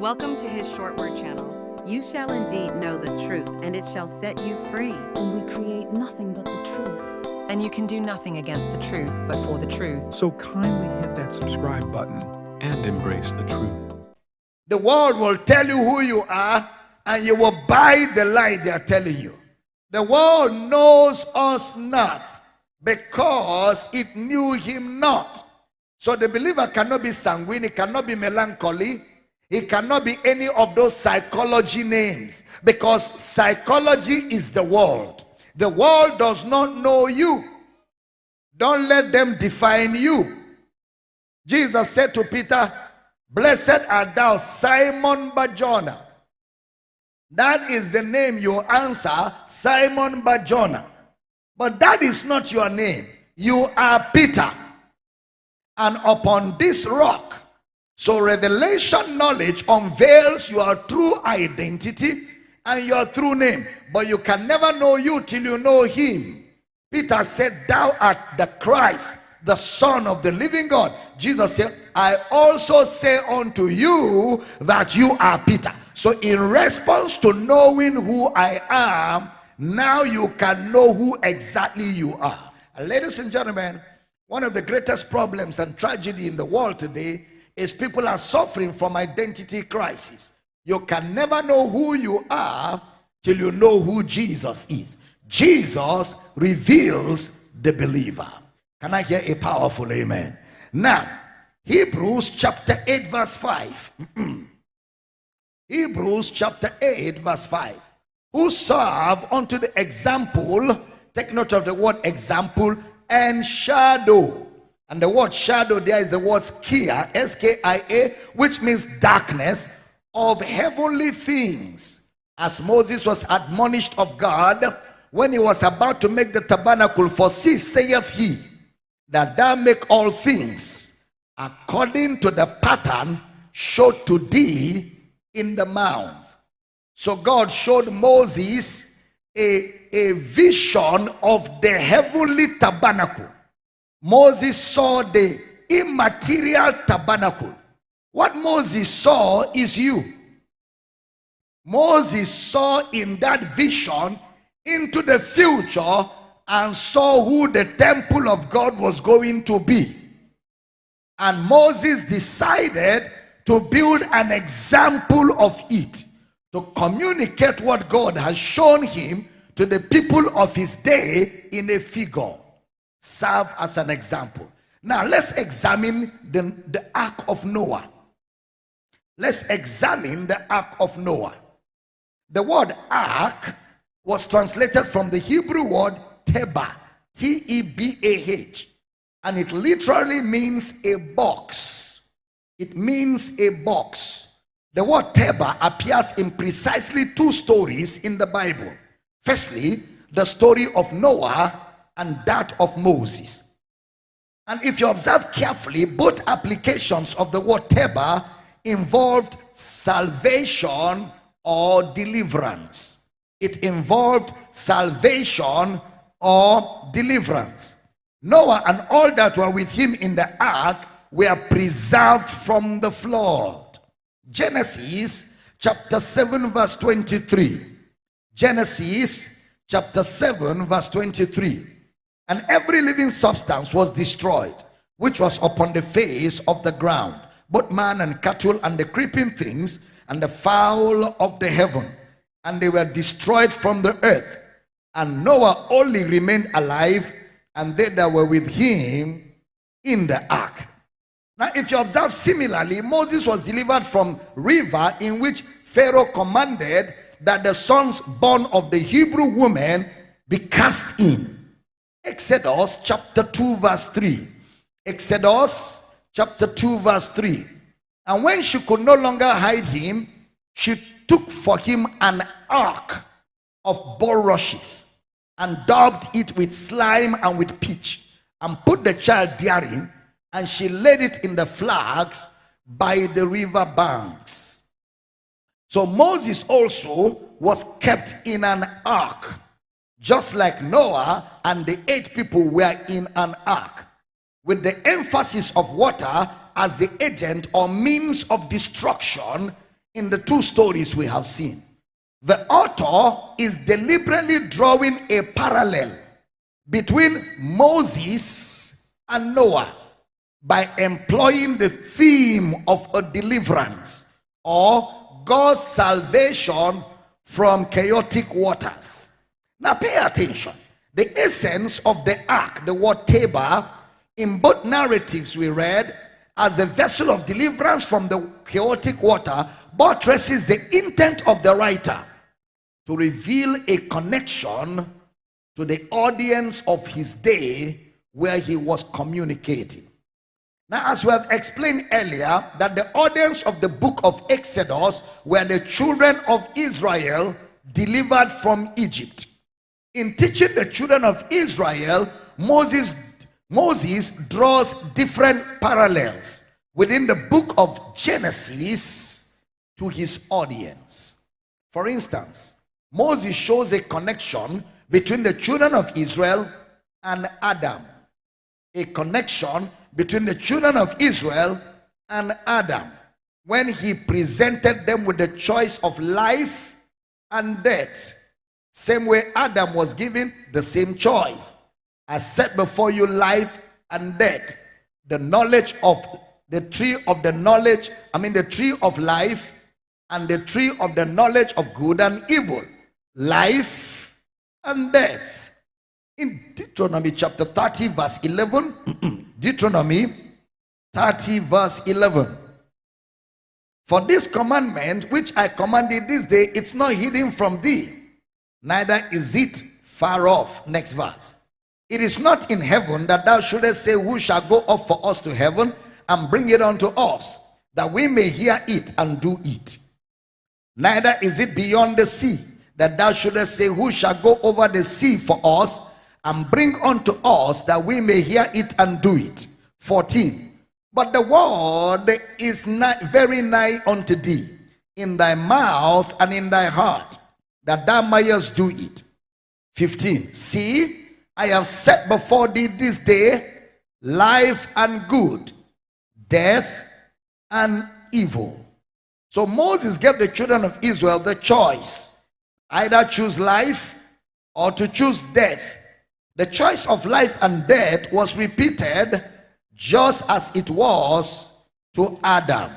Welcome to his short word channel. You shall indeed know the truth, and it shall set you free. And we create nothing but the truth. And you can do nothing against the truth but for the truth. So kindly hit that subscribe button and embrace the truth. The world will tell you who you are, and you will buy the lie they are telling you. The world knows us not because it knew him not. So the believer cannot be sanguine, it cannot be melancholy, it cannot be any of those psychology names, because psychology is the world. The world does not know you. Don't let them define you. Jesus said to Peter, "Blessed art thou, Simon Bar-Jonah." That is the name you answer, Simon Bar-Jonah. But that is not your name. You are Peter. And upon this rock, so revelation knowledge unveils your true identity and your true name. But you can never know you till you know him. Peter said, "Thou art the Christ, the Son of the living God." Jesus said, "I also say unto you that you are Peter." So in response to knowing who I am, now you can know who exactly you are. And ladies and gentlemen, one of the greatest problems and tragedy in the world today is people are suffering from identity crisis. You can never know who you are till you know who Jesus is. Jesus reveals the believer. Can I hear a powerful amen? Now, Hebrews chapter 8 verse 5. Hebrews chapter 8 verse 5. Who serve unto the example, take note of the word example, and shadow. And the word shadow there is the word skia, S-K-I-A, which means darkness, of heavenly things. As Moses was admonished of God when he was about to make the tabernacle, "For see, saith he, that thou make all things according to the pattern showed to thee in the mount." So God showed Moses a vision of the heavenly tabernacle. Moses saw the immaterial tabernacle. What Moses saw is you. Moses saw in that vision into the future and saw who the temple of God was going to be. And Moses decided to build an example of it, to communicate what God has shown him to the people of his day in a figure. Serve as an example. Now let's examine the ark of Noah. Let's examine the ark of Noah. The word ark was translated from the Hebrew word tebah, T-E-B-A-H, and it literally means a box. It means a box. The word tebah appears in precisely two stories in the Bible. Firstly, the story of Noah and that of Moses. And if you observe carefully, both applications of the word tebah involved salvation or deliverance. It involved salvation or deliverance. Noah and all that were with him in the ark were preserved from the flood. Genesis chapter 7 verse 23. Genesis chapter 7 verse 23. "And every living substance was destroyed, which was upon the face of the ground, both man and cattle and the creeping things and the fowl of the heaven. And they were destroyed from the earth. And Noah only remained alive, and they that were with him in the ark." Now, if you observe similarly, Moses was delivered from river in which Pharaoh commanded that the sons born of the Hebrew woman be cast in. Exodus chapter 2 verse 3. Exodus chapter 2 verse 3. "And when she could no longer hide him, she took for him an ark of bulrushes and daubed it with slime and with pitch, and put the child therein, and she laid it in the flags by the river banks." So Moses also was kept in an ark, just like Noah and the 8 people were in an ark, with the emphasis of water as the agent or means of destruction in the two stories we have seen. The author is deliberately drawing a parallel between Moses and Noah by employing the theme of a deliverance or God's salvation from chaotic waters. Now pay attention. The essence of the ark, the word Tabor, in both narratives we read, as a vessel of deliverance from the chaotic water, buttresses the intent of the writer to reveal a connection to the audience of his day where he was communicating. Now, as we have explained earlier, that the audience of the book of Exodus were the children of Israel delivered from Egypt. In teaching the children of Israel, Moses draws different parallels within the book of Genesis to his audience. For instance, Moses shows a connection between the children of Israel and Adam. A connection between the children of Israel and Adam when he presented them with the choice of life and death. Same way Adam was given the same choice. I set before you life and death. The knowledge of the tree of the knowledge, the tree of life and the tree of the knowledge of good and evil. Life and death. In Deuteronomy chapter 30 verse 11, Deuteronomy 30 verse 11. For this commandment which I commanded this day, it's not hidden from thee, neither is it far off. Next verse. It is not in heaven that thou shouldest say, who shall go up for us to heaven and bring it unto us, that we may hear it and do it. Neither is it beyond the sea that thou shouldest say, who shall go over the sea for us and bring unto us, that we may hear it and do it. 14. But the word is very nigh unto thee, in thy mouth and in thy heart, that thou mayest do it. 15. See, I have set before thee this day life and good, death and evil. So Moses gave the children of Israel the choice, either choose life or to choose death. The choice of life and death was repeated just as it was to Adam.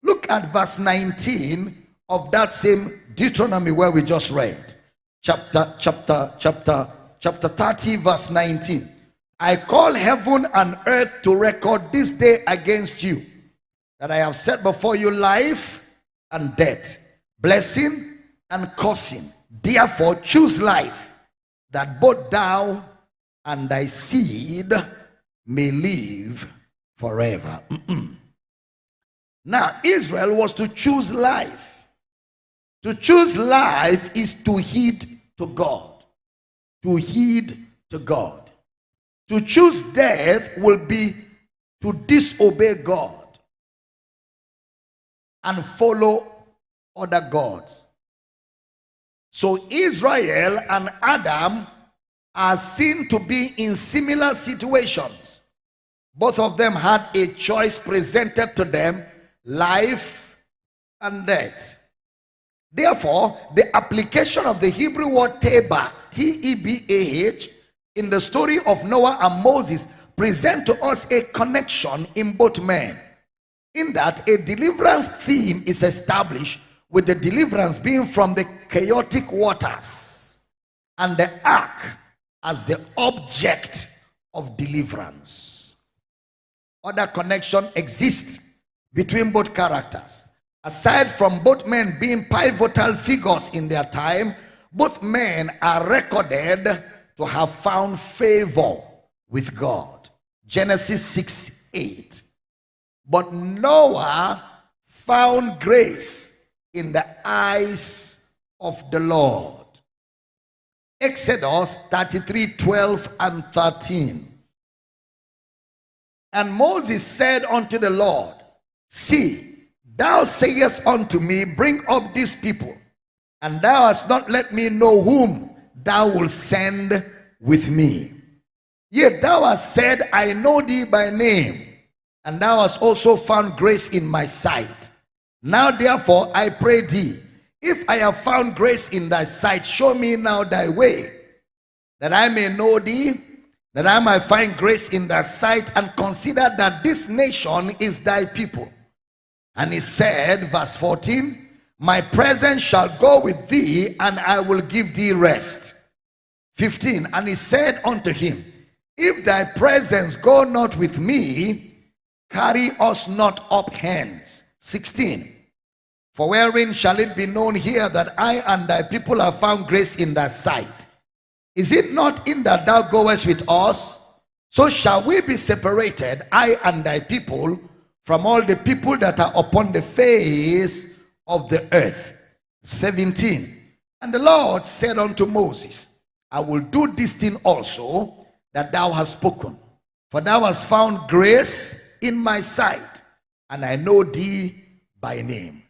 Look at verse 19 of that same Deuteronomy where we just read. Chapter 30 verse 19. I call heaven and earth to record this day against you, that I have set before you life and death, blessing and cursing. Therefore choose life, that both thou and thy seed may live forever. Now, Israel was to choose life. To choose life is to heed to God. To heed to God. To choose death will be to disobey God and follow other gods. So Israel and Adam are seen to be in similar situations. Both of them had a choice presented to them, life and death. Therefore, the application of the Hebrew word Tabor, T-E-B-A-H, in the story of Noah and Moses present to us a connection in both men, in that a deliverance theme is established, with the deliverance being from the chaotic waters and the ark as the object of deliverance. Other connection exists between both characters. Aside from both men being pivotal figures in their time, both men are recorded to have found favor with God. Genesis 6:8. But Noah found grace in the eyes of the Lord. Exodus 33:12 and 13. And Moses said unto the Lord, see, thou sayest unto me, bring up these people, and thou hast not let me know whom thou wilt send with me. Yet thou hast said, I know thee by name, and thou hast also found grace in my sight. Now therefore I pray thee, if I have found grace in thy sight, show me now thy way, that I may know thee, that I might find grace in thy sight, and consider that this nation is thy people. And he said, verse 14, my presence shall go with thee, and I will give thee rest. 15, and he said unto him, if thy presence go not with me, carry us not up hence. 16, for wherein shall it be known here that I and thy people have found grace in thy sight? Is it not in that thou goest with us? So shall we be separated, I and thy people, from all the people that are upon the face of the earth. 17, and the Lord said unto Moses, I will do this thing also that thou hast spoken, for thou hast found grace in my sight, and I know thee by name.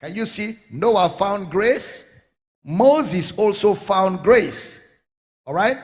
Can you see? Noah found grace. Moses also found grace. All right?